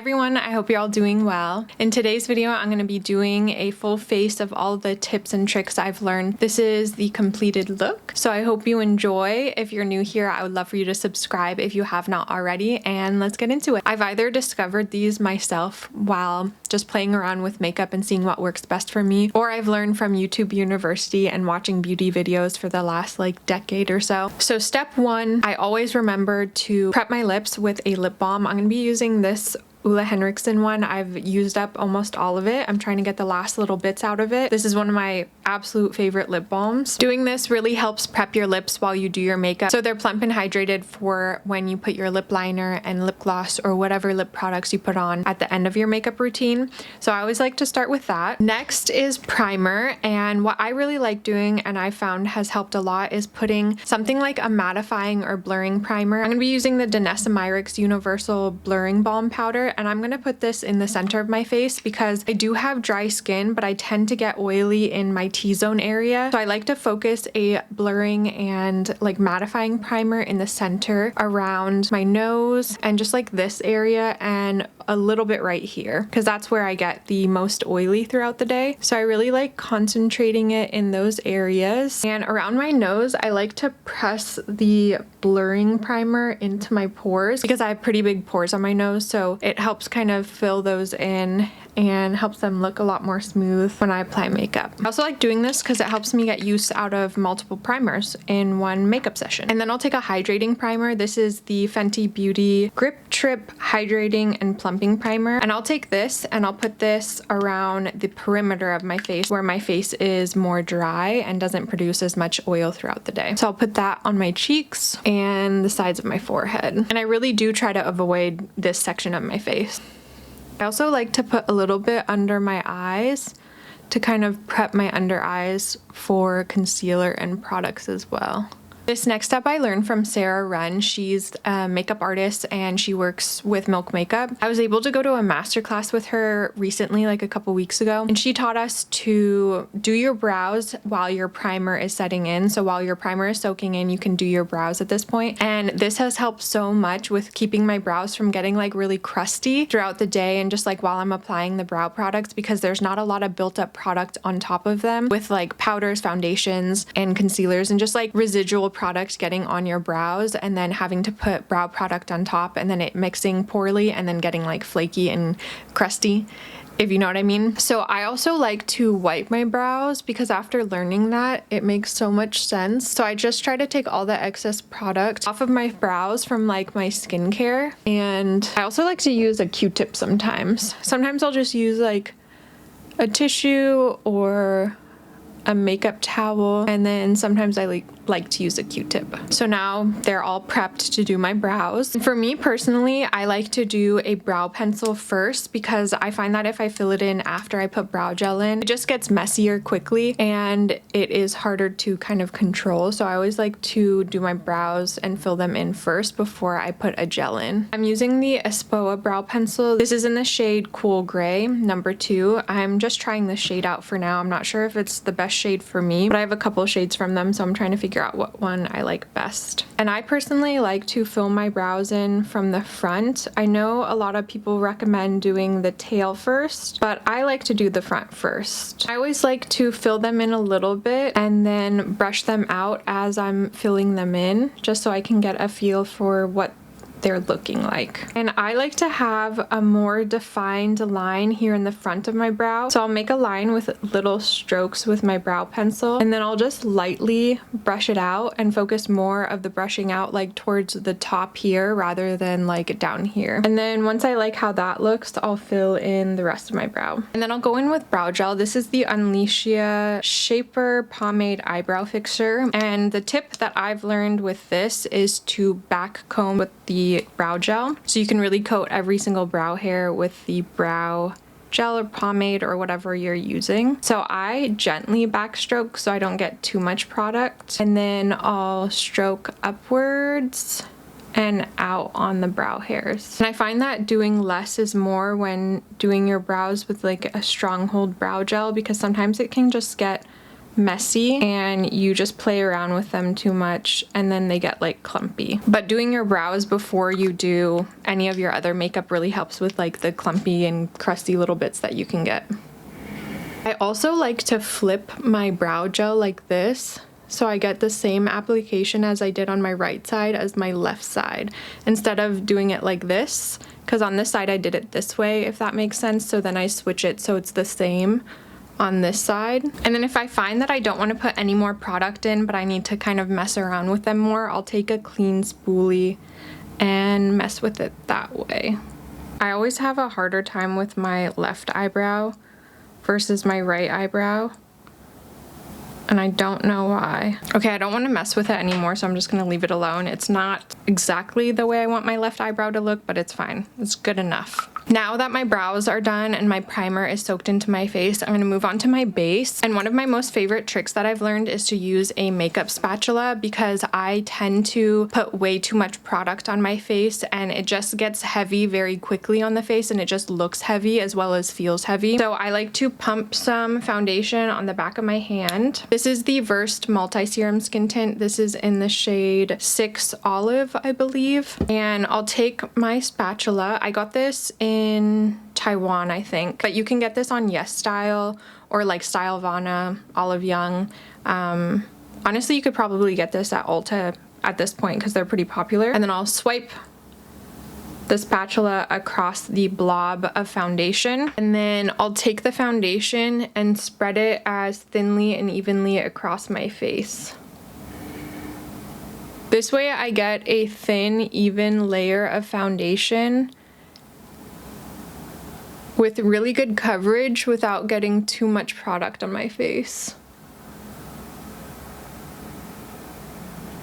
everyone, I hope you're all doing well. In today's video, I'm going to be doing a full face of all the tips and tricks I've learned. This is the completed look, so I hope you enjoy. If you're new here, I would love for you to subscribe if you have not already, and let's get into it. I've either discovered these myself while just playing around with makeup and seeing what works best for me, or I've learned from YouTube University and watching beauty videos for the last decade or so. So step one, I always remember to prep my lips with a lip balm. I'm going to be using this HENRIKSEN one. I've used up almost all of it. I'm trying to get the last little bits out of it. This is one of my absolute favorite lip balms. Doing this really helps prep your lips while you do your makeup. So they're plump and hydrated for when you put your lip liner and lip gloss or whatever lip products you put on at the end of your makeup routine. So I always like to start with that. Next is primer, and what I really like doing and I found has helped a lot is putting something like a mattifying or blurring primer. I'm going to be using the DANESSA MYRICKS Universal Blurring Balm Powder, and I'm going to put this in the center of my face because I do have dry skin, but I tend to get oily in my T-zone area. So I like to focus a blurring and mattifying primer in the center around my nose and just this area and a little bit right here because that's where I get the most oily throughout the day. So I really like concentrating it in those areas. And around my nose, I like to press the blurring primer into my pores because I have pretty big pores on my nose, so it helps kind of fill those in and helps them look a lot more smooth when I apply makeup. I also like doing this because it helps me get use out of multiple primers in one makeup session. And then I'll take a hydrating primer. This is the Fenty Beauty Grip Trip Hydrating and Plumping Primer. And I'll take this and I'll put this around the perimeter of my face where my face is more dry and doesn't produce as much oil throughout the day. So I'll put that on my cheeks and the sides of my forehead. And I really do try to avoid this section of my face. I also like to put a little bit under my eyes to kind of prep my under eyes for concealer and products as well. This next step I learned from Sarah Wren. She's a makeup artist and she works with Milk Makeup. I was able to go to a masterclass with her recently, a couple weeks ago, and she taught us to do your brows while your primer is setting in. So while your primer is soaking in, you can do your brows at this point. And this has helped so much with keeping my brows from getting really crusty throughout the day and just while I'm applying the brow products, because there's not a lot of built up product on top of them with powders, foundations, and concealers, and just residual product getting on your brows and then having to put brow product on top and then it mixing poorly and then getting flaky and crusty, if you know what I mean. So I also like to wipe my brows because after learning that, it makes so much sense. So I just try to take all the excess product off of my brows from my skincare. And I also like to use a Q-tip sometimes. Sometimes I'll just use a tissue or a makeup towel, and then sometimes I like to use a Q-tip. So now they're all prepped to do my brows. For me personally, I like to do a brow pencil first because I find that if I fill it in after I put brow gel in, it just gets messier quickly and it is harder to kind of control. So I always like to do my brows and fill them in first before I put a gel in. I'm using the Espoa brow pencil. This is in the shade Cool Gray, number 2. I'm just trying this shade out for now. I'm not sure if it's the best shade for me, but I have a couple shades from them, so I'm trying to figure out what one I like best. And I personally like to fill my brows in from the front. I know a lot of people recommend doing the tail first, but I like to do the front first. I always like to fill them in a little bit and then brush them out as I'm filling them in, just so I can get a feel for what they're looking like. And I like to have a more defined line here in the front of my brow. So I'll make a line with little strokes with my brow pencil, and then I'll just lightly brush it out and focus more of the brushing out towards the top here rather than down here. And then once I like how that looks, I'll fill in the rest of my brow. And then I'll go in with brow gel. This is the Unleashia Shaper Pomade Eyebrow Fixer. And the tip that I've learned with this is to back comb with the brow gel, so you can really coat every single brow hair with the brow gel or pomade or whatever you're using. So I gently backstroke so I don't get too much product, and then I'll stroke upwards and out on the brow hairs. And I find that doing less is more when doing your brows with a stronghold brow gel, because sometimes it can just get messy and you just play around with them too much and then they get like clumpy. But doing your brows before you do any of your other makeup really helps with like the clumpy and crusty little bits that you can get. I also like to flip my brow gel like this, so I get the same application as I did on my right side as my left side, instead of doing it like this, because on this side I did it this way, if that makes sense. So then I switch it so it's the same on this side. And then if I find that I don't want to put any more product in, but I need to kind of mess around with them more, I'll take a clean spoolie and mess with it that way. I always have a harder time with my left eyebrow versus my right eyebrow, and I don't know why. Okay, I don't want to mess with it anymore, so I'm just gonna leave it alone. It's not exactly the way I want my left eyebrow to look, but it's fine. It's good enough. Now that my brows are done and my primer is soaked into my face, I'm going to move on to my base. And one of my most favorite tricks that I've learned is to use a makeup spatula, because I tend to put way too much product on my face and it just gets heavy very quickly on the face, and it just looks heavy as well as feels heavy. So I like to pump some foundation on the back of my hand. This is the Versed Multi-Serum Skin Tint. This is in the shade 6 Olive, I believe. And I'll take my spatula. I got this in Taiwan, I think, but you can get this on Yes Style or like Stylovana, Olive Young. Honestly, you could probably get this at Ulta at this point because they're pretty popular. And then I'll swipe the spatula across the blob of foundation, and then I'll take the foundation and spread it as thinly and evenly across my face. This way I get a thin, even layer of foundation with really good coverage without getting too much product on my face.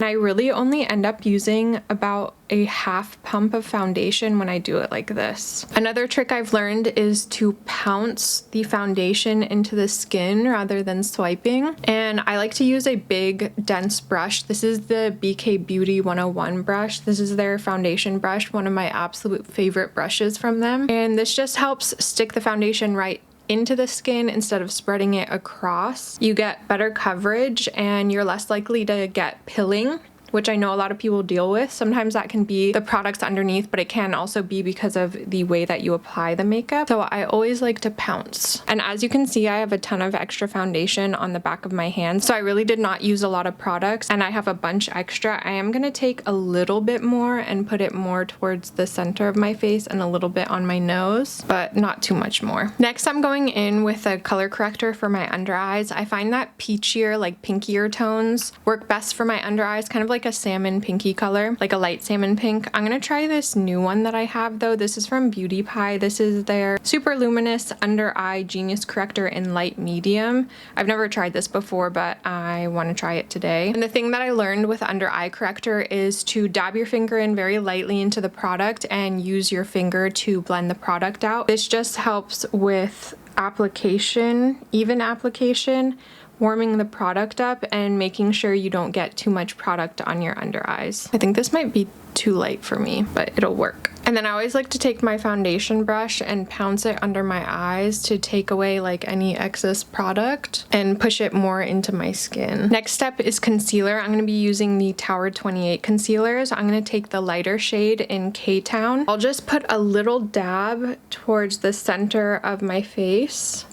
And I really only end up using about a half pump of foundation when I do it like this. Another trick I've learned is to pounce the foundation into the skin rather than swiping. And I like to use a big dense brush. This is the BK Beauty 101 brush. This is their foundation brush, one of my absolute favorite brushes from them. And this just helps stick the foundation right into the skin instead of spreading it across. You get better coverage and you're less likely to get pilling, which I know a lot of people deal with. Sometimes that can be the products underneath, but it can also be because of the way that you apply the makeup. So I always like to pounce. And as you can see, I have a ton of extra foundation on the back of my hand. So I really did not use a lot of products and I have a bunch extra. I am gonna take a little bit more and put it more towards the center of my face and a little bit on my nose, but not too much more. Next, I'm going in with a color corrector for my under eyes. I find that peachier, like pinkier tones work best for my under eyes, kind of like a salmon pinky color, like a light salmon pink. I'm gonna try this new one that I have though. This is from Beauty Pie. This is their Superluminous Under Eye Genius Corrector in light medium. I've never tried this before, but I want to try it today. And the thing that I learned with under eye corrector is to dab your finger in very lightly into the product and use your finger to blend the product out. This just helps with application, even application, warming the product up and making sure you don't get too much product on your under eyes. I think this might be too light for me, but it'll work. And then I always like to take my foundation brush and pounce it under my eyes to take away like any excess product and push it more into my skin. Next step is concealer. I'm going to be using the Tower 28 concealers. I'm going to take the lighter shade in Ktown. I'll just put a little dab towards the center of my face,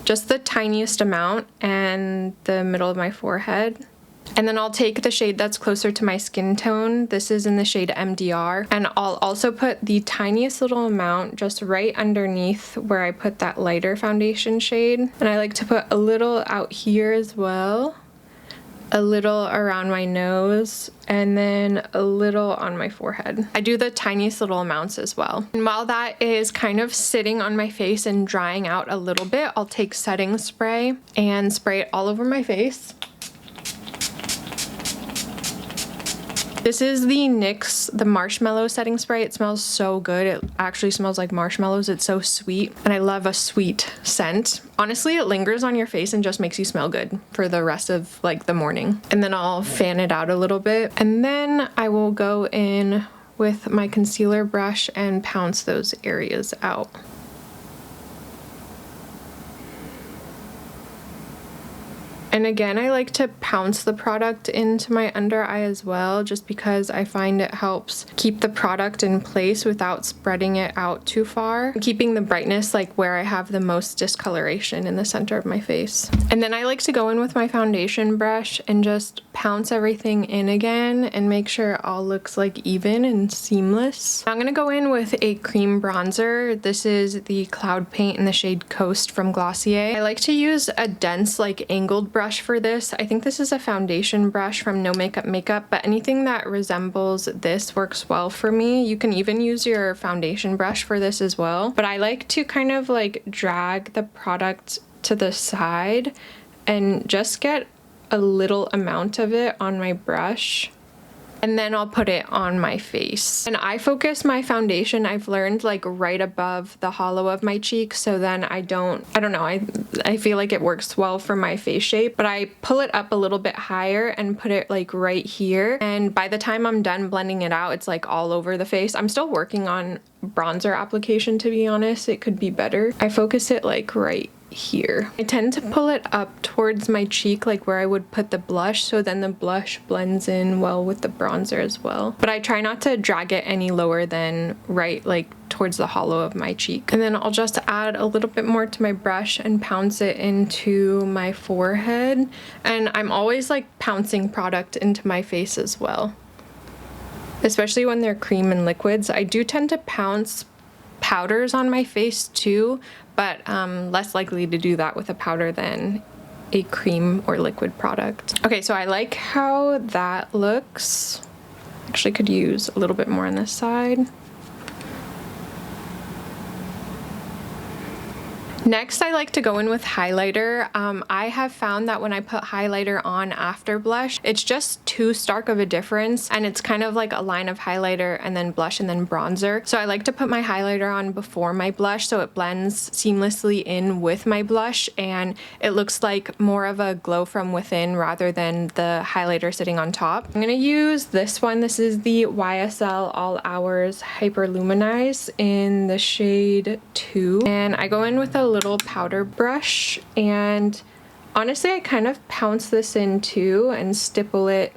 just the tiniest amount, and the middle of my forehead. And then I'll take the shade that's closer to my skin tone. This is in the shade MDR. And I'll also put the tiniest little amount just right underneath where I put that lighter foundation shade. And I like to put a little out here as well, a little around my nose, and then a little on my forehead. I do the tiniest little amounts as well. And while that is kind of sitting on my face and drying out a little bit, I'll take setting spray and spray it all over my face. This is the NYX, the marshmallow setting spray. It smells so good. It actually smells like marshmallows. It's so sweet, and I love a sweet scent. Honestly, it lingers on your face and just makes you smell good for the rest of like the morning. And then I'll fan it out a little bit, and then I will go in with my concealer brush and pounce those areas out. And again, I like to pounce the product into my under eye as well, just because I find it helps keep the product in place without spreading it out too far, keeping the brightness like where I have the most discoloration in the center of my face. And then I like to go in with my foundation brush and just pounce everything in again and make sure it all looks like even and seamless. I'm gonna go in with a cream bronzer. This is the Cloud Paint in the shade Coast from Glossier. I like to use a dense, like angled brush for this. I think this is a foundation brush from No Makeup Makeup, but anything that resembles this works well for me. You can even use your foundation brush for this as well. But I like to kind of like drag the product to the side and just get a little amount of it on my brush, and then I'll put it on my face. And I focus my foundation, I've learned, like right above the hollow of my cheek, so then I don't know, I feel like it works well for my face shape, but I pull it up a little bit higher and put it like right here, and by the time I'm done blending it out, it's like all over the face. I'm still working on bronzer application, to be honest. It could be better. I focus it like right here. I tend to pull it up towards my cheek, like where I would put the blush, so then the blush blends in well with the bronzer as well. But I try not to drag it any lower than right like towards the hollow of my cheek. And then I'll just add a little bit more to my brush and pounce it into my forehead. And I'm always like pouncing product into my face as well, especially when they're cream and liquids. I do tend to pounce powders on my face too, but less likely to do that with a powder than a cream or liquid product. Okay, so I like how that looks. Actually could use a little bit more on this side. Next, I like to go in with highlighter. I have found that when I put highlighter on after blush, it's just too stark of a difference, and it's kind of like a line of highlighter and then blush and then bronzer. So I like to put my highlighter on before my blush so it blends seamlessly in with my blush and it looks like more of a glow from within rather than the highlighter sitting on top. I'm gonna use this one. This is the YSL All Hours Hyper Luminize in the shade 2, and I go in with a little powder brush, and honestly I kind of pounce this in too and stipple it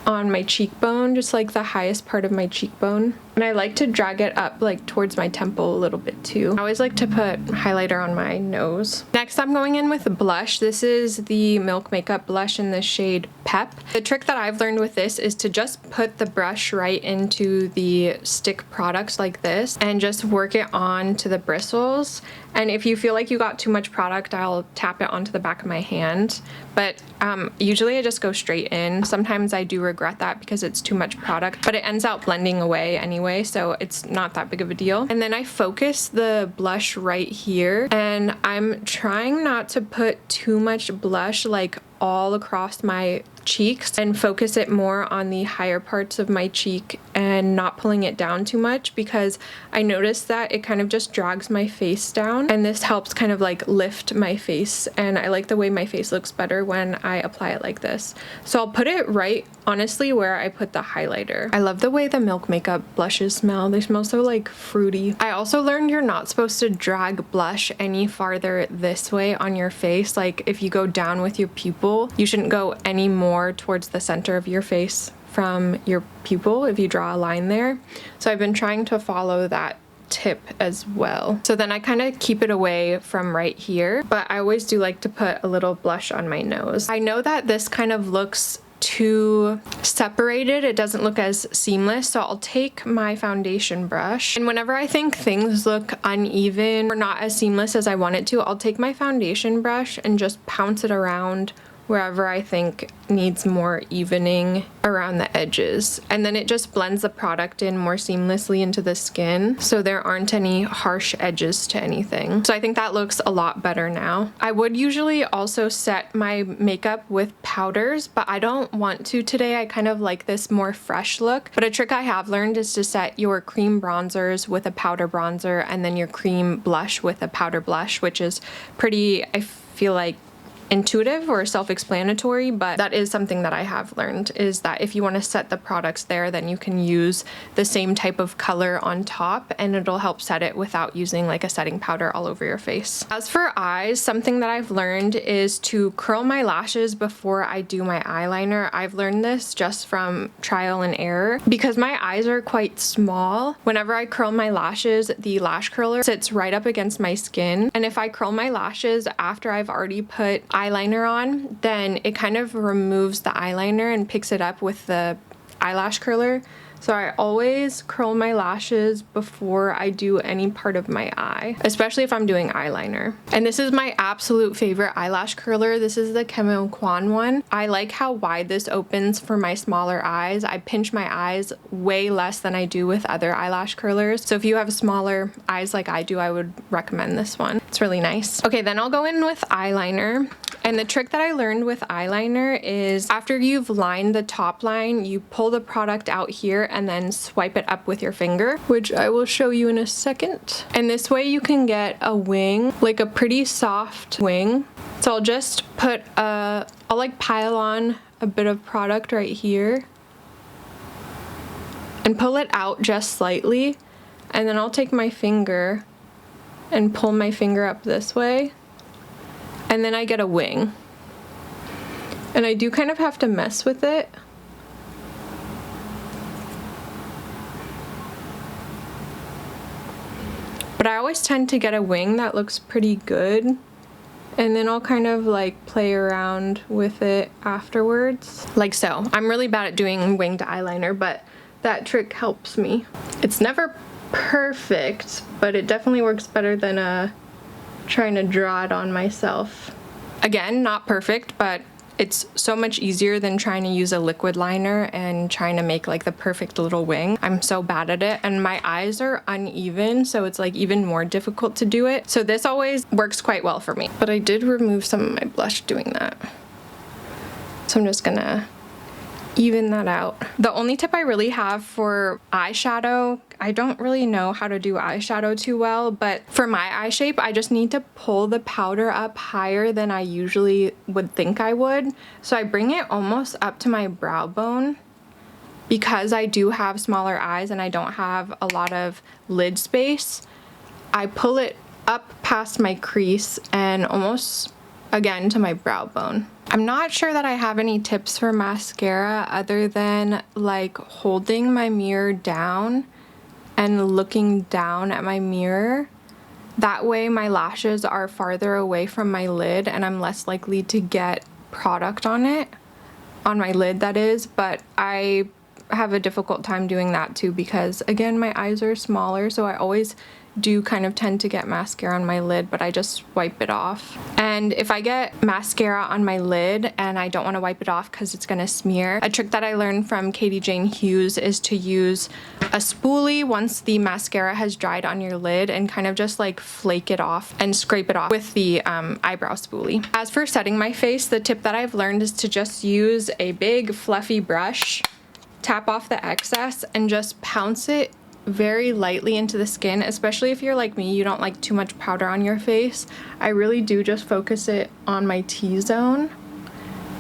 on my cheekbone, just like the highest part of my cheekbone. And I like to drag it up like towards my temple a little bit too. I always like to put highlighter on my nose. Next, I'm going in with a blush. This is the Milk Makeup blush in the shade Pep. The trick that I've learned with this is to just put the brush right into the stick products like this and just work it on to the bristles. And if you feel like you got too much product, I'll tap it onto the back of my hand. But usually I just go straight in. Sometimes I do regret that because it's too much product, but it ends out blending away anyway, so it's not that big of a deal. And then I focus the blush right here, and I'm trying not to put too much blush like all across my cheeks and focus it more on the higher parts of my cheek and not pulling it down too much, because I noticed that it kind of just drags my face down, and this helps kind of like lift my face, and I like the way my face looks better when I apply it like this. So I'll put it right honestly where I put the highlighter. I love the way the Milk Makeup blushes smell. They smell so like fruity. I also learned you're not supposed to drag blush any farther this way on your face. Like if you go down with your pupil, you shouldn't go any more towards the center of your face from your pupil if you draw a line there. So I've been trying to follow that tip as well. So then I kind of keep it away from right here, but I always do like to put a little blush on my nose. I know that this kind of looks too separated, it doesn't look as seamless, so I'll take my foundation brush, and whenever I think things look uneven or not as seamless as I want it to, I'll take my foundation brush and just pounce it around wherever I think needs more evening around the edges, and then it just blends the product in more seamlessly into the skin, so there aren't any harsh edges to anything. So I think that looks a lot better now. I would usually also set my makeup with powders, but I don't want to today. I kind of like this more fresh look, but a trick I have learned is to set your cream bronzers with a powder bronzer and then your cream blush with a powder blush, which is pretty, I feel like, intuitive or self-explanatory, but that is something that I have learned, is that if you want to set the products there, then you can use the same type of color on top and it'll help set it without using like a setting powder all over your face. As for eyes, something that I've learned is to curl my lashes before I do my eyeliner. I've learned this just from trial and error because my eyes are quite small. Whenever I curl my lashes, the lash curler sits right up against my skin, and if I curl my lashes after I've already put eyeliner on, then it kind of removes the eyeliner and picks it up with the eyelash curler. So I always curl my lashes before I do any part of my eye, especially if I'm doing eyeliner. And this is my absolute favorite eyelash curler. This is the Camo Quan one. I like how wide this opens for my smaller eyes. I pinch my eyes way less than I do with other eyelash curlers. So if you have smaller eyes like I do, I would recommend this one. It's really nice. Okay, then I'll go in with eyeliner. And the trick that I learned with eyeliner is after you've lined the top line, you pull the product out here and then swipe it up with your finger, which I will show you in a second. And this way you can get a wing, like a pretty soft wing. So I'll just put I'll like pile on a bit of product right here and pull it out just slightly. And then I'll take my finger and pull my finger up this way. And then I get a wing. And I do kind of have to mess with it. But I always tend to get a wing that looks pretty good. And then I'll kind of like play around with it afterwards. Like so. I'm really bad at doing winged eyeliner, but that trick helps me. It's never perfect, but it definitely works better than trying to draw it on myself. Again, not perfect, but it's so much easier than trying to use a liquid liner and trying to make like the perfect little wing. I'm so bad at it, and my eyes are uneven, so it's like even more difficult to do it. So this always works quite well for me. But I did remove some of my blush doing that. So I'm just gonna even that out. The only tip I really have for eyeshadow, I don't really know how to do eyeshadow too well, but for my eye shape, I just need to pull the powder up higher than I usually would think I would. So I bring it almost up to my brow bone because I do have smaller eyes and I don't have a lot of lid space. I pull it up past my crease and almost again to my brow bone. I'm not sure that I have any tips for mascara other than like holding my mirror down and looking down at my mirror. That way my lashes are farther away from my lid and I'm less likely to get product on it, on my lid that is, but I have a difficult time doing that too because again my eyes are smaller, so I always do kind of tend to get mascara on my lid, but I just wipe it off. And if I get mascara on my lid and I don't want to wipe it off because it's gonna smear, a trick that I learned from Katie Jane Hughes is to use a spoolie once the mascara has dried on your lid and kind of just like flake it off and scrape it off with the eyebrow spoolie. As for setting my face, the tip that I've learned is to just use a big fluffy brush, tap off the excess, and just pounce it very lightly into the skin, especially if you're like me, you don't like too much powder on your face. I really do just focus it on my T-zone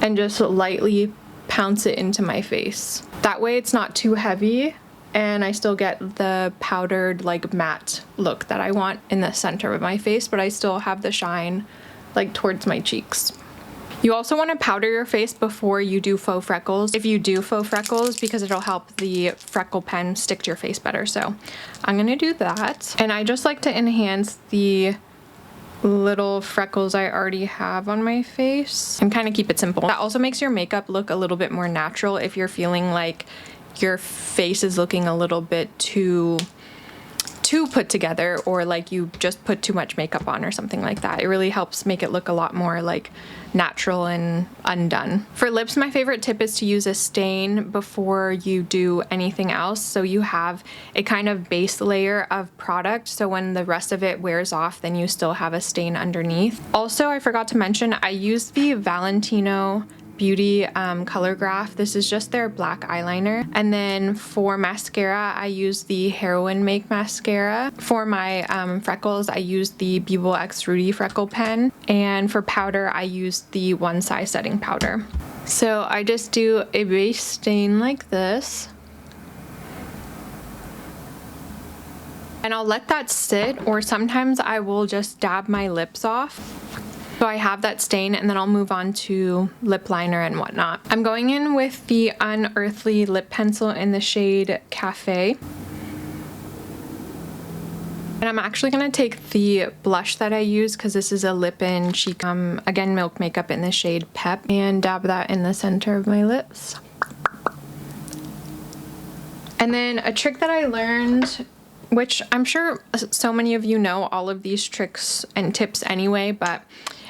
and just lightly pounce it into my face. That way it's not too heavy and I still get the powdered like matte look that I want in the center of my face, but I still have the shine like towards my cheeks. You also want to powder your face before you do faux freckles, if you do faux freckles, because it'll help the freckle pen stick to your face better. So I'm gonna do that. And I just like to enhance the little freckles I already have on my face and kind of keep it simple. That also makes your makeup look a little bit more natural if you're feeling like your face is looking a little bit too put together, or like you just put too much makeup on or something like that. It really helps make it look a lot more like natural and undone. For lips, my favorite tip is to use a stain before you do anything else, so you have a kind of base layer of product, so when the rest of it wears off, then you still have a stain underneath. Also, I forgot to mention, I use the Valentino Beauty Color Graph. This is just their black eyeliner. And then for mascara, I use the Heroin Make mascara. For my freckles, I use the Bebo X Rudy freckle pen. And for powder, I use the One Size setting powder. So I just do a base stain like this. And I'll let that sit, or sometimes I will just dab my lips off. So I have that stain, and then I'll move on to lip liner and whatnot. I'm going in with the Unearthly lip pencil in the shade Cafe. And I'm actually going to take the blush that I use, because this is a Lip-In Cheek, again, Milk Makeup in the shade Pep, and dab that in the center of my lips. And then a trick that I learned, which I'm sure so many of you know all of these tricks and tips anyway, but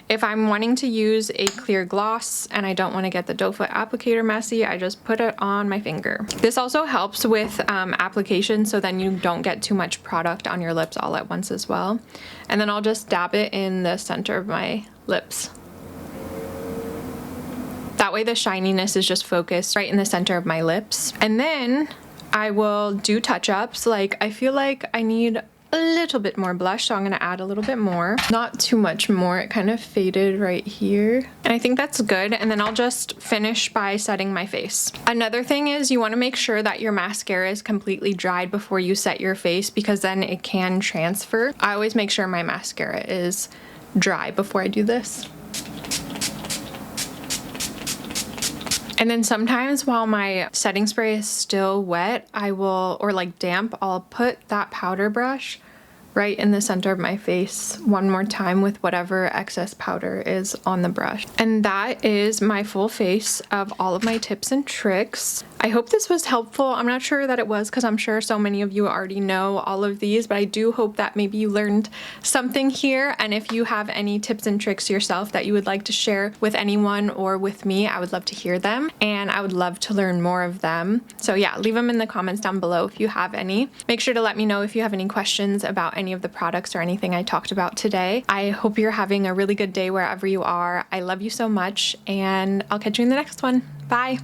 if I'm wanting to use a clear gloss and I don't want to get the doe foot applicator messy, I just put it on my finger. This also helps with application, so then you don't get too much product on your lips all at once as well. And then I'll just dab it in the center of my lips. That way the shininess is just focused right in the center of my lips. And then I will do touch-ups. Like, I feel like I need a little bit more blush, so I'm gonna add a little bit more. Not too much more, it kind of faded right here. And I think that's good, and then I'll just finish by setting my face. Another thing is you wanna make sure that your mascara is completely dried before you set your face, because then it can transfer. I always make sure my mascara is dry before I do this. And then sometimes while my setting spray is still wet, I will, or like damp, I'll put that powder brush right in the center of my face one more time with whatever excess powder is on the brush. And that is my full face of all of my tips and tricks. I hope this was helpful. I'm not sure that it was, because I'm sure so many of you already know all of these, but I do hope that maybe you learned something here. And if you have any tips and tricks yourself that you would like to share with anyone or with me, I would love to hear them, and I would love to learn more of them. So yeah, leave them in the comments down below if you have any. Make sure to let me know if you have any questions about any of the products or anything I talked about today. I hope you're having a really good day wherever you are. I love you so much, and I'll catch you in the next one. Bye!